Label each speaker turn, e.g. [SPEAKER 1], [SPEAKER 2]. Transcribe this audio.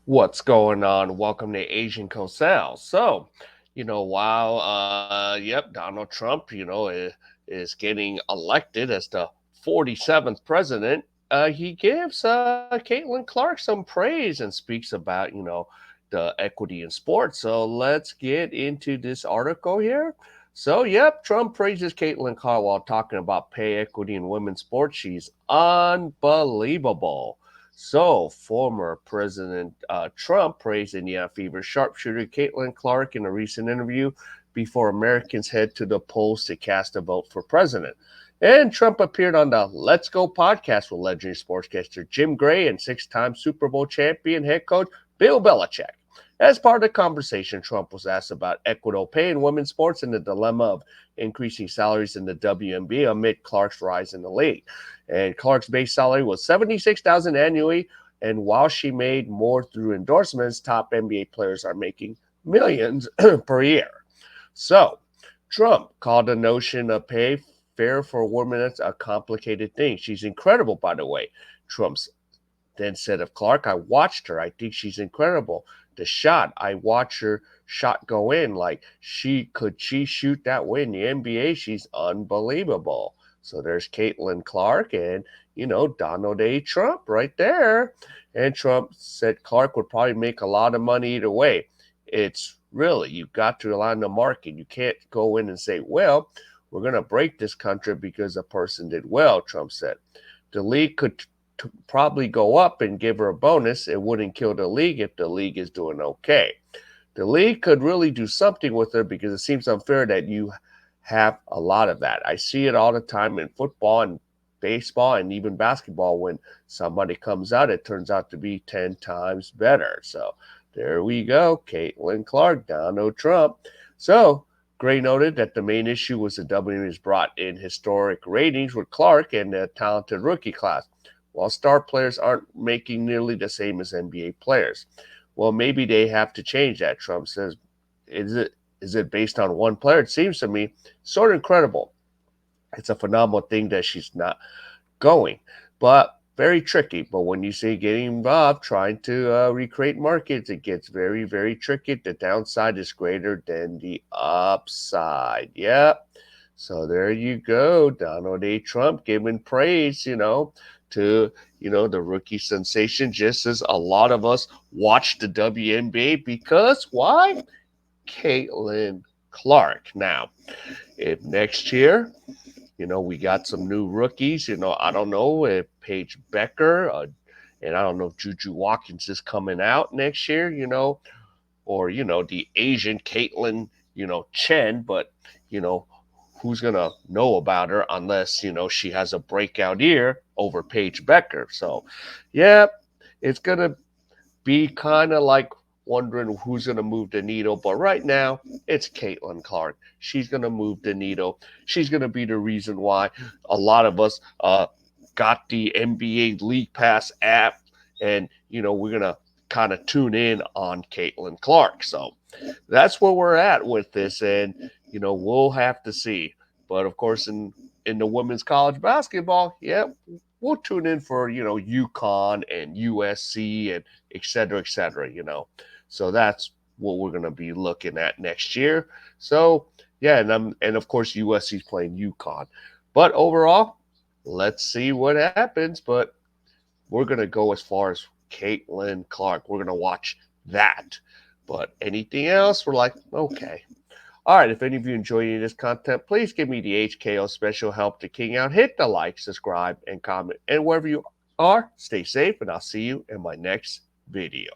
[SPEAKER 1] What's going on? Welcome to Asian Cosell. While Donald Trump, is getting elected as the 47th president, he gives Caitlin Clark some praise and speaks about, the equity in sports. So let's get into this article here. Trump praises Caitlin Clark while talking about pay equity in women's sports. She's unbelievable. Former President Trump praised Indiana Fever sharpshooter Caitlin Clark in a recent interview before Americans head to the polls to cast a vote for president. And Trump appeared on the Let's Go podcast with legendary sportscaster Jim Gray and six-time Super Bowl champion head coach Bill Belichick. As part of the conversation, Trump was asked about equitable pay in women's sports and the dilemma of increasing salaries in the WNBA amid Clark's rise in the league. And Clark's base salary was $76,000 annually, and while she made more through endorsements, top NBA players are making millions per year. So, Trump called the notion of pay fair for women a complicated thing. She's incredible, by the way. Trump then said of Clark, I watched her. I think she's incredible. The shot, I watched her shot go in. Like, she shoot that way in the NBA? She's unbelievable. So there's Caitlin Clark and, Donald A. Trump right there. And Trump said Clark would probably make a lot of money either way. It's really, you've got to align the market. You can't go in and say, well, we're going to break this country because a person did well, Trump said. The league could probably go up and give her a bonus. It wouldn't kill the league if the league is doing okay. The league could really do something with her because it seems unfair that you have a lot of that. I see it all the time in football and baseball and even basketball. When somebody comes out, it turns out to be 10 times better. So there we go. Caitlin Clark, Donald Trump. So Gray noted that the main issue was the WNBA brought in historic ratings with Clark and the talented rookie class, while star players aren't making nearly the same as NBA players. Well, maybe they have to change that, Trump says. Is it based on one player? It seems to me sort of incredible. It's a phenomenal thing that she's not going, but very tricky. But when you say getting involved, trying to recreate markets, it gets very, very tricky. The downside is greater than the upside. Yep. So there you go. Donald A. Trump giving praise, to, the rookie sensation, just as a lot of us watch the WNBA because why? Caitlin Clark. Now, if next year, we got some new rookies, I don't know if Paige Becker and I don't know if Juju Watkins is coming out next year, or, the Asian Caitlin, Chen, but, who's going to know about her unless, she has a breakout year over Paige Becker. So, yeah, it's going to be kind of like wondering who's going to move the needle. But right now, it's Caitlin Clark. She's going to move the needle. She's going to be the reason why a lot of us got the NBA League Pass app. And, we're going to kind of tune in on Caitlin Clark. So that's where we're at with this. And, we'll have to see. But of course, in the women's college basketball, yeah, we'll tune in for, UConn and USC and et cetera, et cetera, So that's what we're going to be looking at next year. So, yeah, and of course, USC's playing UConn. But overall, let's see what happens. But we're going to go as far as Caitlin Clark. We're going to watch that. But anything else, we're like, okay. All right, if any of you enjoy any of this content, please give me the HKO special help to King out. Hit the like, subscribe, and comment. And wherever you are, stay safe, and I'll see you in my next video.